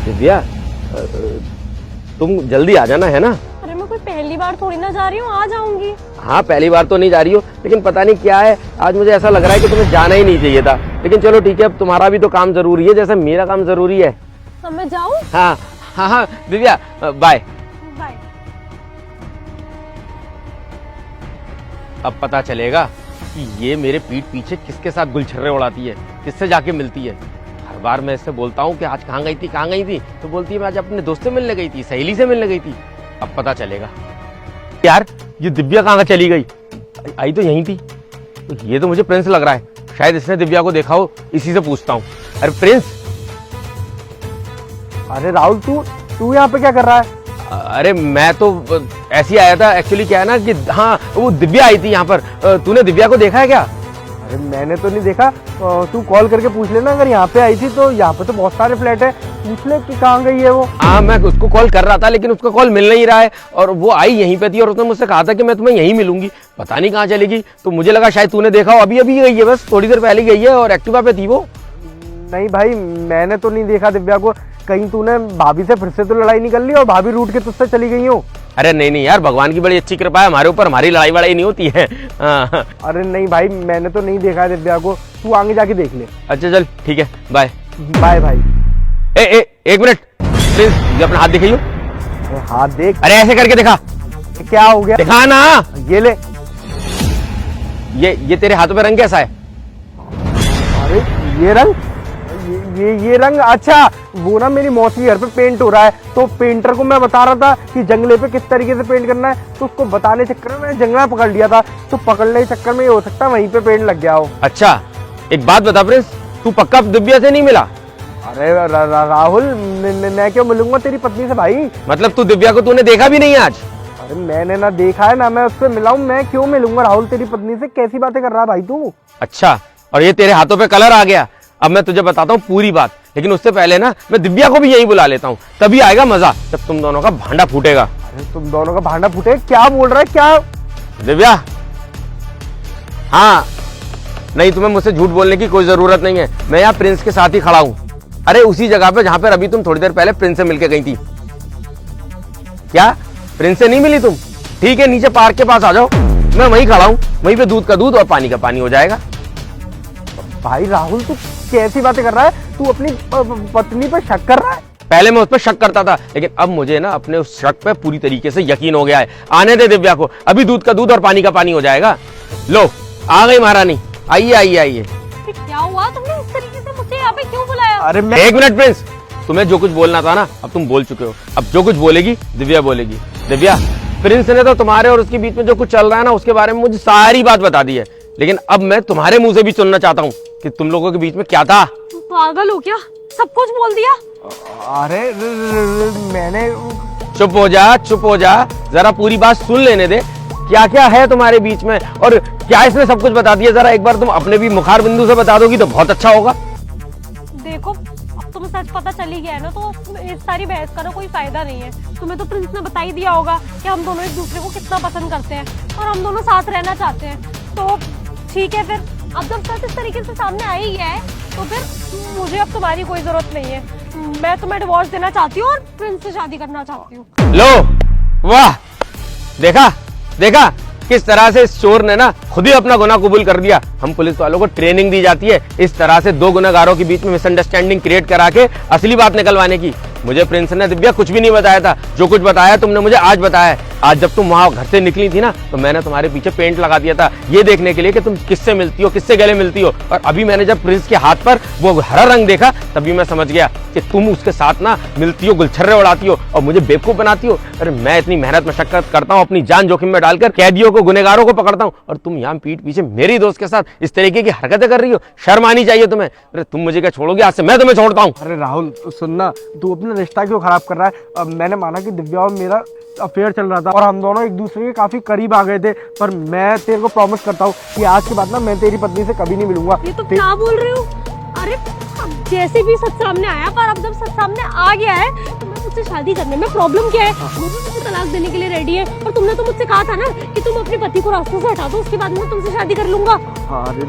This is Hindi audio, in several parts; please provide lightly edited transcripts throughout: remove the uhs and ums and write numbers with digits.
दिव्या तुम जल्दी आ जाना, है ना? अरे मैं कोई पहली बार थोड़ी ना जा रही हूँ, आ जाऊंगी। हाँ पहली बार तो नहीं जा रही हो, लेकिन पता नहीं क्या है आज मुझे ऐसा लग रहा है कि तुम्हें जाना ही नहीं चाहिए था। लेकिन चलो ठीक है, अब तुम्हारा भी तो काम जरूरी है जैसे मेरा काम जरूरी है। अब मैं जाऊँ? हाँ हाँ हाँ दिव्या बाय। बाय। अब पता चलेगा कि ये मेरे पीठ पीछे किसके साथ गुलछर्रे उड़ाती है, किससे जाके मिलती है। हर बार मैं इससे बोलता हूँ कि आज कहाँ गई थी, तो बोलती है मैं आज अपने दोस्त से मिलने गई थी, सहेली से मिलने गई थी। अब पता चलेगा। यार ये दिव्या कहाँ चली गई? आई तो यहीं थी। तो ये तो मुझे प्रिंस लग रहा है, शायद इसने दिव्या को देखा हो, इसी से पूछता हूँ। अरे प्रिंस। अरे राहुल तू यहाँ पे क्या कर रहा है? अरे मैं तो ऐसे ही आया था। एक्चुअली क्या है ना कि हाँ वो दिव्या आई थी यहाँ पर। तूने दिव्या को देखा है क्या? अरे मैंने तो नहीं देखा, तू कॉल करके पूछ लेना। अगर यहाँ पे आई थी तो यहाँ पे तो बहुत सारे फ्लैट है, पूछ ले कि कहाँ गई है वो। हाँ मैं उसको कॉल कर रहा था लेकिन उसका कॉल मिल नहीं रहा है, और वो आई यहीं पे थी और उसने मुझसे कहा था कि मैं तुम्हें यहीं मिलूंगी। पता नहीं कहाँ चलेगी, तो मुझे लगा शायद तूने देखा हो। अभी अभी गई है, बस थोड़ी देर पहले गई है और एक्टिवा पे थी वो। नहीं भाई मैंने तो नहीं देखा दिव्या को। कहीं तूने भाभी से फिर से तो लड़ाई निकल ली और भाभी रूठ के तुझसे चली गई हो? अरे नहीं यार, भगवान की बड़ी अच्छी कृपा है हमारे ऊपर, हमारी लड़ाई वड़ाई नहीं होती है। हाँ। अरे नहीं भाई मैंने तो नहीं देखा है दिव्या को, तू आगे जाके देख ले। अच्छा चल ठीक है, बाय बाय भाई। एक मिनट प्लीज, ये अपना हाथ दिखाइयो। अरे हाथ देख। अरे ऐसे करके दिखा। क्या हो गया? दिखा ना। ये ले। ये तेरे हाथों पे रंग कैसा है? अरे ये रंग, ये रंग, अच्छा वो ना मेरी मौसी घर पे पेंट हो रहा है, तो पेंटर को मैं बता रहा था कि जंगले पे किस तरीके से पेंट करना है, तो उसको बताने चक्कर में मैंने जंगला पकड़ लिया था। तो पकड़ने के चक्कर में ये हो सकता है वहीं पे पेंट लग गया हो। अच्छा एक बात बता प्रिंस, तू पक्का दिव्या से नहीं मिला? अरे राहुल मैं क्यों मिलूंगा तेरी पत्नी से भाई? मतलब तू दिव्या को तूने देखा भी नहीं आज? अरे मैंने ना देखा है ना मैं उससे मिला हूँ, मैं क्यों मिलूंगा राहुल तेरी पत्नी से? कैसी बातें कर रहा है भाई तू? अच्छा, और ये तेरे हाथों पे कलर आ गया। अब मैं तुझे बताता हूँ पूरी बात, लेकिन उससे पहले ना मैं दिव्या को भी यही बुला लेता हूँ, तभी आएगा मजा, जब तुम दोनों का भांडा फूटेगा। अरे तुम दोनों का भांडा फूटे? क्या बोल रहा है? क्या दिव्या? हाँ नहीं, तुम्हें मुझसे झूठ बोलने की कोई जरूरत नहीं है, मैं यहाँ प्रिंस के साथ ही खड़ा हूँ। अरे उसी जगह पे जहाँ पर अभी तुम थोड़ी देर पहले प्रिंस से मिलके गई थी। क्या प्रिंस से नहीं मिली तुम? ठीक है, नीचे पार्क के पास आ जाओ, मैं वहीं खड़ा हूँ, वहीं पे दूध का दूध और पानी का पानी हो जाएगा। भाई राहुल तू कैसी बातें कर रहा है? तू अपनी पत्नी पर शक कर रहा है? पहले मैं उस पर शक करता था, लेकिन अब मुझे ना अपने उस शक पे पूरी तरीके से यकीन हो गया है। आने दे दिव्या को, अभी दूध का दूध और पानी का पानी हो जाएगा। लो आ गई महारानी, आइए आइए आइए। क्या हुआ? तुमने इस तरीके से मुझे यहाँ पे क्यों बुलाया? अरे मैं एक मिनट प्रिंस, तुम्हें जो कुछ बोलना था ना अब तुम बोल चुके हो, अब जो कुछ बोलेगी दिव्या बोलेगी। दिव्या, प्रिंस ने तो तुम्हारे और उसके बीच में जो कुछ चल रहा है ना उसके बारे में मुझे सारी बात बता दी है, लेकिन अब मैं तुम्हारे मुंह से भी सुनना चाहता हूँ कि तुम लोगों के बीच में क्या था। पागल हो क्या? सब कुछ बोल दिया? अरे मैंने चुप हो जा, जरा पूरी बात सुन लेने दे। क्या क्या है तुम्हारे बीच में और क्या इसने सब कुछ बता दिया? जरा एक बार तुम अपने भी मुखार बिंदु से बता दोगी तो बहुत अच्छा होगा। देखो अब तुम्हें सच पता चली गया है ना, तो इस सारी बहस का ना कोई फायदा नहीं है। तुम्हें तो प्रिंस ने बता ही दिया होगा कि हम दोनों एक दूसरे को कितना पसंद करते हैं और हम दोनों साथ रहना चाहते हैं। तो ठीक है फिर, अब जब सच इस तरीके से सामने आ ही गया है तो फिर मुझे अब तुम्हारी कोई जरूरत नहीं है। मैं तुम्हें डिवोर्स देना चाहती हूँ और प्रिंस से शादी करना चाहती हूँ। लो वाह, देखा किस तरह से इस चोर ने ना खुद ही अपना गुनाह कबूल कर दिया। हम पुलिस वालों को ट्रेनिंग दी जाती है इस तरह से दो गुनहगारों के बीच में मिसअंडरस्टैंडिंग क्रिएट करा के असली बात निकलवाने की। मुझे प्रिंस ने दिव्या कुछ भी नहीं बताया था, जो कुछ बताया तुमने मुझे आज बताया है। आज जब तुम वहां घर से निकली थी ना तो मैंने तुम्हारे पीछे पेंट लगा दिया था ये देखने के लिए कि तुम किससे मिलती हो, किससे गले मिलती हो। और अभी मैंने जब प्रिंस के हाथ पर वो हरा रंग देखा तभी मैं समझ गया कि तुम उसके साथ ना मिलती हो, गुलछर्रे उड़ाती हो और मुझे बेवकूफ बनाती हो। अरे मैं इतनी मेहनत मशक्कत करता हूँ, अपनी जान जोखिम में डालकर कैदियों को, गुनहगारों को पकड़ता हूँ, और तुम यहाँ पीठ पीछे मेरी दोस्त के साथ इस तरीके की हरकतें कर रही हो। शर्म आनी चाहिए तुम्हें। अरे तुम मुझे क्या छोड़ोगे? आज से मैं तुम्हें छोड़ता हूँ। अरे राहुल सुनना, तू अपना रिश्ता क्यों खराब कर रहा है? अब मैंने माना कि दिव्या और मेरा अफेयर चल रहा था और हम दोनों एक दूसरे के काफी करीब आ गए थे, पर मैं तेरे को प्रॉमिस करता हूँ कि आज के बाद ना मैं तेरी पत्नी से कभी नहीं मिलूंगा। ये तो क्या बोल रही हो? अरे अब जैसे भी सच सामने आया, पर अब जब सच सामने आ गया है तो मैं मुझसे शादी करने में प्रॉब्लम क्या है? वो भी मुझे तलाक देने के लिए रेडी है, और तुमने तो मुझसे कहा था ना कि तुम अपने पति को रास्ते से हटा दो, उसके बाद मैं तुमसे शादी कर लूंगा। अरे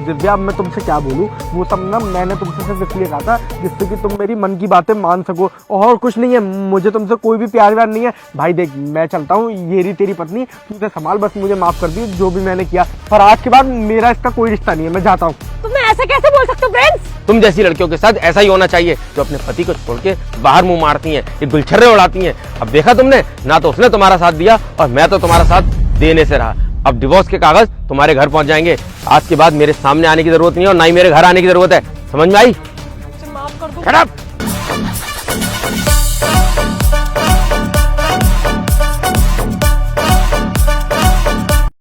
दिव्या, मैं तुमसे क्या बोलूँ, वो सब ना मैंने तुमसे सिर्फ इसलिए कहा था जिससे कि तुम मेरी मन की बातें मान सको, और कुछ नहीं है। मुझे तुमसे कोई भी प्यार व्यार नहीं है भाई। देख, मैं चलता हूँ, ये रही तेरी पत्नी, तू उसे संभाल, बस मुझे माफ कर दी जो भी मैंने किया, पर आज के बाद मेरा इसका कोई रिश्ता नहीं है, मैं जाता हूँ। तुम ऐसे कैसे बोल सकते हो फ्रेंड्स? तुम जैसी लड़कियों के साथ ऐसा ही होना चाहिए, जो अपने पति को छोड़ के बाहर मुंह मारती हैं, ये गुलछर्रे उड़ाती हैं। अब देखा तुमने, ना तो उसने तुम्हारा साथ दिया और मैं तो तुम्हारा साथ देने से रहा। अब डिवोर्स के कागज तुम्हारे घर पहुंच जाएंगे। आज के बाद मेरे सामने आने की जरूरत नहीं है और ना ही मेरे घर आने की जरूरत है। समझ में आई? मुझे माफ कर दो। Shut up!